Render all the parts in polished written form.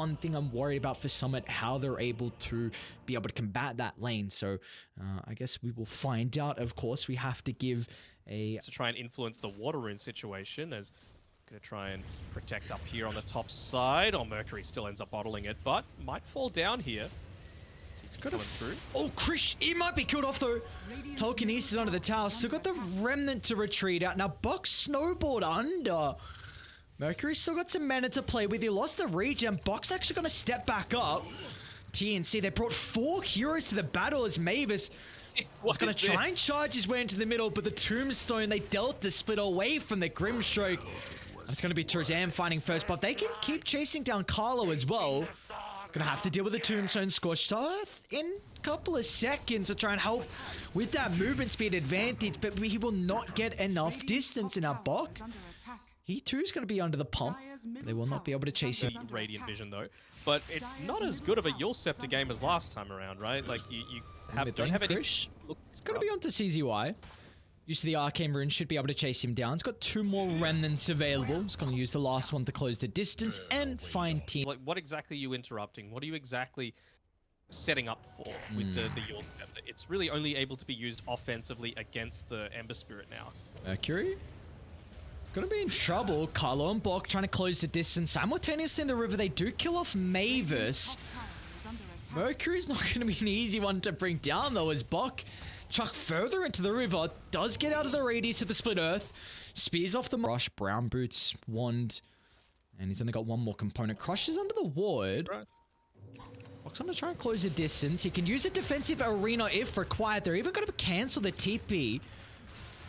one thing I'm worried about for Summit, how they're able to be able to combat that lane. So I guess we will find out. Of course, we have to give a... To try and influence the water rune situation, as going to try and protect up here on the top side. Oh, Mercury still ends up bottling it, but might fall down here. Got through. Oh, Krish, he might be killed off though. Telekinesis under the tower. Still got the remnant to retreat out. Now Buck snowballed under. Mercury still got some mana to play with. He lost the regen. Buck's actually going to step back up. TNC, they brought 4 heroes to the battle as Mavis was going to try and charge his way into the middle, but the Tombstone, they dealt the split away from the Grimstroke. It's going to be Turzan fighting first, but they can keep chasing down Carlo as well. Gonna have to deal with the Tombstone Scorched Earth in a couple of seconds to try and help with that movement speed advantage, but he will not get enough distance in our Bok. He too is going to be under the pump. They will not be able to chase him. Radiant Vision though, but it's not as good of a Yule Scepter game as last time around, right? Like you don't have any... It's going to be onto CZY. Use of the Arcane Rune should be able to chase him down. It's got 2 more remnants available. It's going to use the last one to close the distance and find team. Like, what exactly are you interrupting? What are you exactly setting up for with the Yule Scepter? It's really only able to be used offensively against the Ember Spirit now. Mercury? Gonna be in trouble. Carlo and Bok trying to close the distance. Simultaneously in the river, they do kill off Mavis. Mercury's not going to be an easy one to bring down though, as Bok chuck further into the river, does get out of the radius of the split earth, spears off the rush, brown boots, wand, and he's only got 1 more component. Crushes under the ward. Bok's gonna try and close the distance. He can use a defensive arena if required. They're even gonna cancel the TP.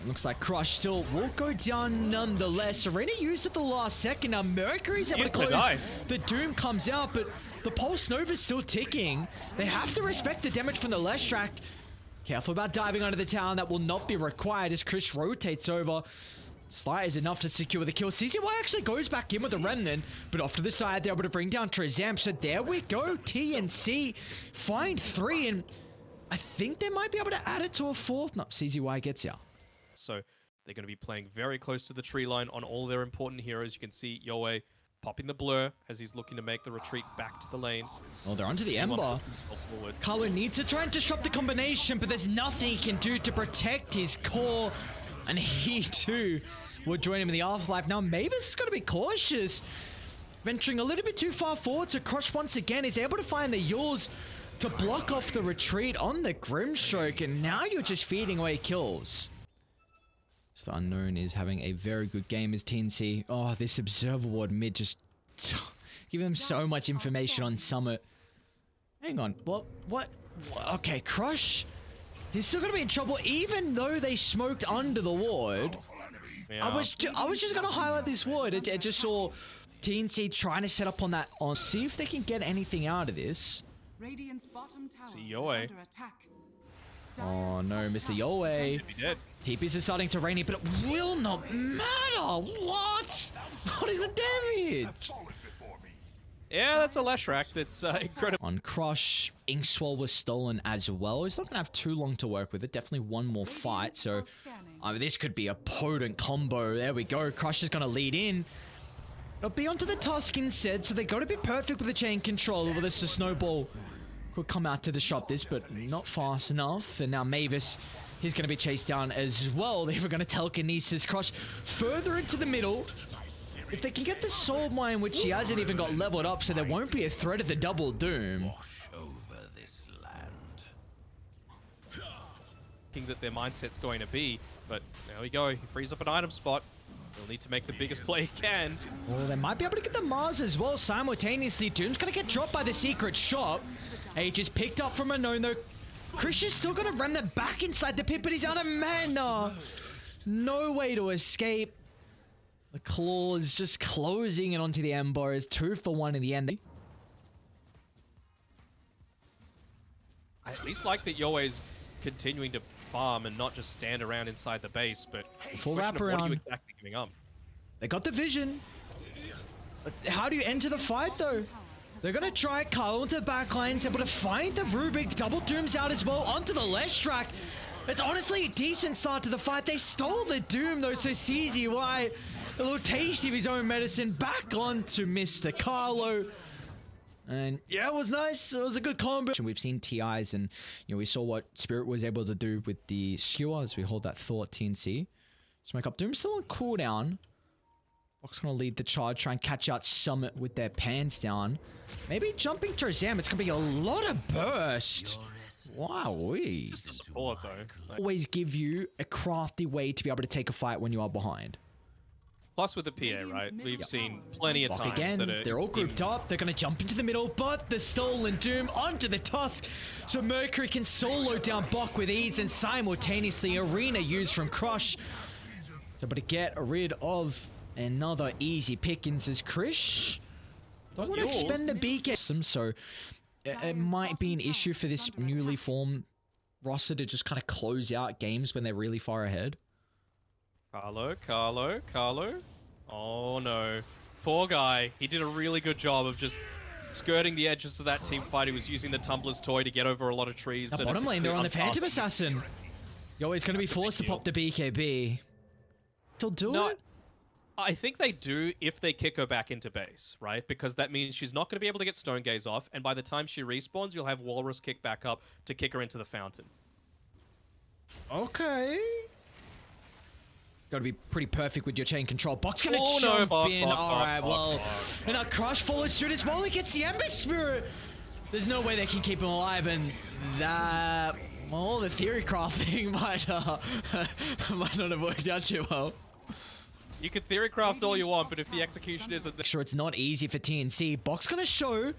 It looks like Crush still will go down nonetheless. Arena used at the last second. Now Mercury's able to close. The Doom comes out, but the Pulse Nova's still ticking. They have to respect the damage from the Leshrac. Careful about diving under the tower. That will not be required as Chris rotates over. Slight is enough to secure the kill. CZY actually goes back in with the Remnant, but off to the side, they're able to bring down Trezam. So there we go. TNC find 3, and I think they might be able to add it to a 4th. No, CZY gets ya. So they're going to be playing very close to the tree line on all their important heroes. You can see Yoe popping the blur as he's looking to make the retreat back to the lane. Oh, they're onto the Ember. Carlo needs to try and disrupt the combination, but there's nothing he can do to protect his core. And he too will join him in the afterlife. Now Mavis is going to be cautious. Venturing a little bit too far forward to Crush once again. He's able to find the Yules to block off the retreat on the Grimstroke. And now you're just feeding away kills. So Unknown is having a very good game as TNC. Oh, this Observer Ward mid just giving them so much information on Summit. Hang on, what? Okay, Crush. He's still gonna be in trouble even though they smoked under the ward. Yeah. I was just gonna highlight this ward. I just saw TNC trying to set up on that. See if they can get anything out of this. Radiant's bottom tower See Yoe. is under attack. Oh no, Mr. Yoe. Should be dead. TPs are starting to rain it, but it will not matter. What? What is the damage? Yeah, that's a Leshrac. That's incredible. On Crush, Inkswell was stolen as well. He's not going to have too long to work with it. Definitely 1 more fight. So this could be a potent combo. There we go. Crush is going to lead in. It'll be onto the Tusk instead. So they got to be perfect with the chain control. With this, the Snowball could come out to disrupt this, but not fast enough. And now Mavis, he's going to be chased down as well. They're going to telekinesis Crush further into the middle. If they can get the Soul Mine, which he hasn't even got leveled up, so there won't be a threat of the double Doom. Thinking that their mindset's going to be, but there we go. He frees up an item spot. He'll need to make the biggest play he can. Oh, they might be able to get the Mars as well simultaneously. Doom's going to get dropped by the secret shop. Age is picked up from Unknown though. Chris is still going to run them back inside the pit, but he's out of mana. No way to escape. The claws just closing it onto the Ember is 2 for 1 in the end. I at least like that Yoe's continuing to farm and not just stand around inside the base, but full wrap what are around. you exactly giving up? They got the vision. How do you enter the fight though? They're gonna try Carl into the backlines, able to find the Rubik, double Dooms out as well onto the Leshrac. It's honestly a decent start to the fight. They stole the Doom though, so CZY, a little taste of his own medicine back on to Mr. Carlo. And yeah, it was nice. It was a good combo. We've seen TIs, and we saw what Spirit was able to do with the skewer as we hold that thought TNC. Smoke up. Doom still on cooldown. Box gonna lead the charge, try and catch out Summit with their pants down. Maybe jumping Trezam. It's gonna be a lot of burst. Wowee. Just the support though. Always give you a crafty way to be able to take a fight when you are behind. Plus with the PA, right? We've seen plenty of times again, that they're all grouped up. They're going to jump into the middle, but the stolen Doom onto the Tusk. So Mercury can solo down Bok with ease, and simultaneously Arena used from Crush. So but to get rid of another easy pickings as Krish. Don't want to expend the BK. So it might be an issue for this newly formed roster to just kind of close out games when they're really far ahead. Carlo. Oh no. Poor guy. He did a really good job of just skirting the edges of that team fight. He was using the Tumbler's Toy to get over a lot of trees. Now bottom lane, they're on the Phantom Assassin. Yo, he's going to be forced to pop the BKB. Still do it? I think they do if they kick her back into base, right? Because that means she's not going to be able to get Stone Gaze off, and by the time she respawns, you'll have Walrus kick back up to kick her into the fountain. Okay. Got to be pretty perfect with your chain control. Bok's gonna jump in. Alright, well, and a Crush follows suit as well. He gets the Ember Spirit. There's no way they can keep him alive, and that, well, the theory crafting might not have worked out too well. You could theory craft all you want, but if the execution isn't... Sure, it's not easy for TNC. Bok's gonna show.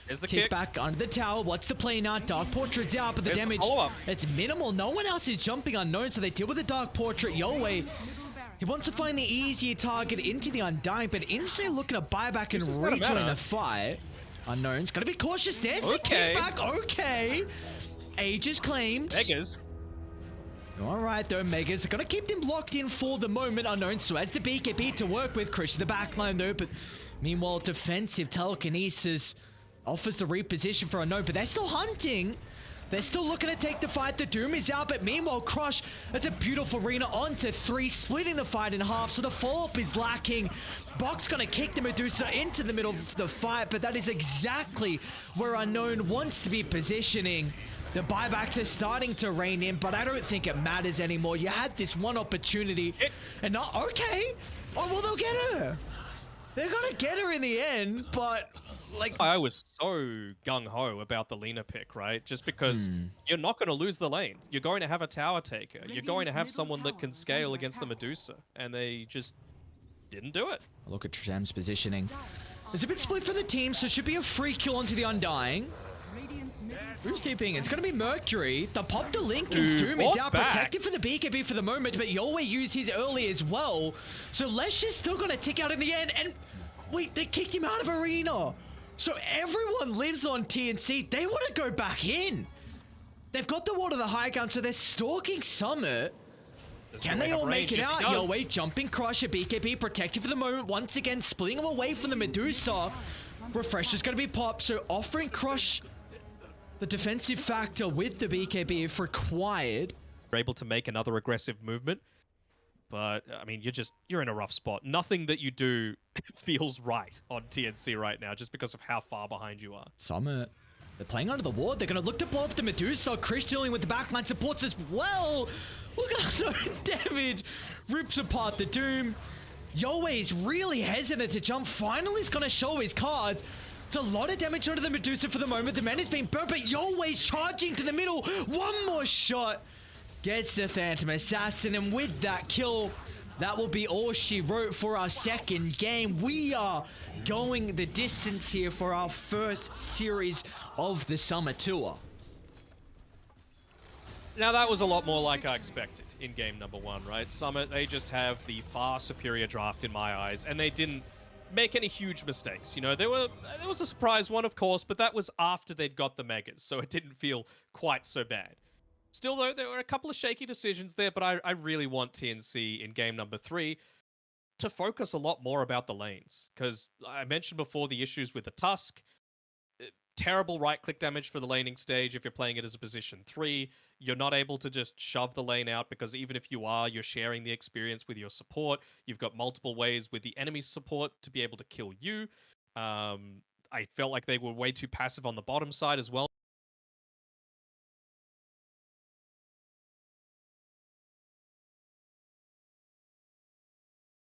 There's the kick back under the tower. What's the play now? Dark Portrait's out, but the damage, it's minimal. No one else is jumping Unknown, so they deal with the Dark Portrait. Yowei, he wants to find the easier target into the Undying, but instead looking to buy back and rejoin the fight. Unknown's gonna be cautious. There's the kickback. Okay. Aegis claimed. Megas. Alright though, Megas are gonna keep them locked in for the moment. Unknown still has the BKB to work with. Krish the backline though, but meanwhile defensive telekinesis offers the reposition for Unknown, but they're still hunting. They're still looking to take the fight. The Doom is out, but meanwhile Crush, that's a beautiful arena onto 3, splitting the fight in half, so the follow-up is lacking. Bok's gonna kick the Medusa into the middle of the fight, but that is exactly where Unknown wants to be positioning. The buybacks are starting to rein in, but I don't think it matters anymore. You had this one opportunity, and not okay. Oh, well, they'll get her. They're gonna get her in the end, but like... I was so gung-ho about the Lina pick, right? Just because you're not going to lose the lane. You're going to have a tower taker. You're going to have someone that can scale against the Medusa, and they just didn't do it. Look at Trezam's positioning. There's a bit split for the team, so it should be a free kill onto the Undying. Who's TPing? It's going to be Mercury. The pop the Lincoln's Doom is out, protected for the BKB for the moment, but Yowei used his early as well. So Lesh still going to tick out in the end, and wait, they kicked him out of Arena. So everyone lives on TNC. They want to go back in. They've got the wall to the high ground, so they're stalking Summit. Can they all make it out? Yowei jumping Crusher, BKB protected for the moment. Once again, splitting them away from the Medusa. Refresher's going to be popped, so offering Crush the defensive factor with the BKB if required. You're able to make another aggressive movement, but I mean, you're in a rough spot. Nothing that you do feels right on TNC right now, just because of how far behind you are. Summit, they're playing under the ward. They're going to look to blow up the Medusa. Krish dealing with the backline supports as well. Look at Unknown's damage. Rips apart the Doom. Yowei is really hesitant to jump. Finally, he's going to show his cards. It's a lot of damage onto the Medusa for the moment. The man is being burnt, but Yowei's charging to the middle. One more shot. Gets the Phantom Assassin, and with that kill, that will be all she wrote for our second game. We are going the distance here for our first series of the Summer Tour. Now that was a lot more like I expected in game number 1, right? Summit, they just have the far superior draft in my eyes, and they didn't make any huge mistakes. You know, there was a surprise one, of course, but that was after they'd got the Megas, so it didn't feel quite so bad. Still, though, there were a couple of shaky decisions there, but I really want TNC in game number 3 to focus a lot more about the lanes, because I mentioned before the issues with the Tusk. Terrible right-click damage for the laning stage if you're playing it as a position 3. You're not able to just shove the lane out, because even if you are, you're sharing the experience with your support. You've got multiple ways with the enemy's support to be able to kill you. I felt like they were way too passive on the bottom side as well.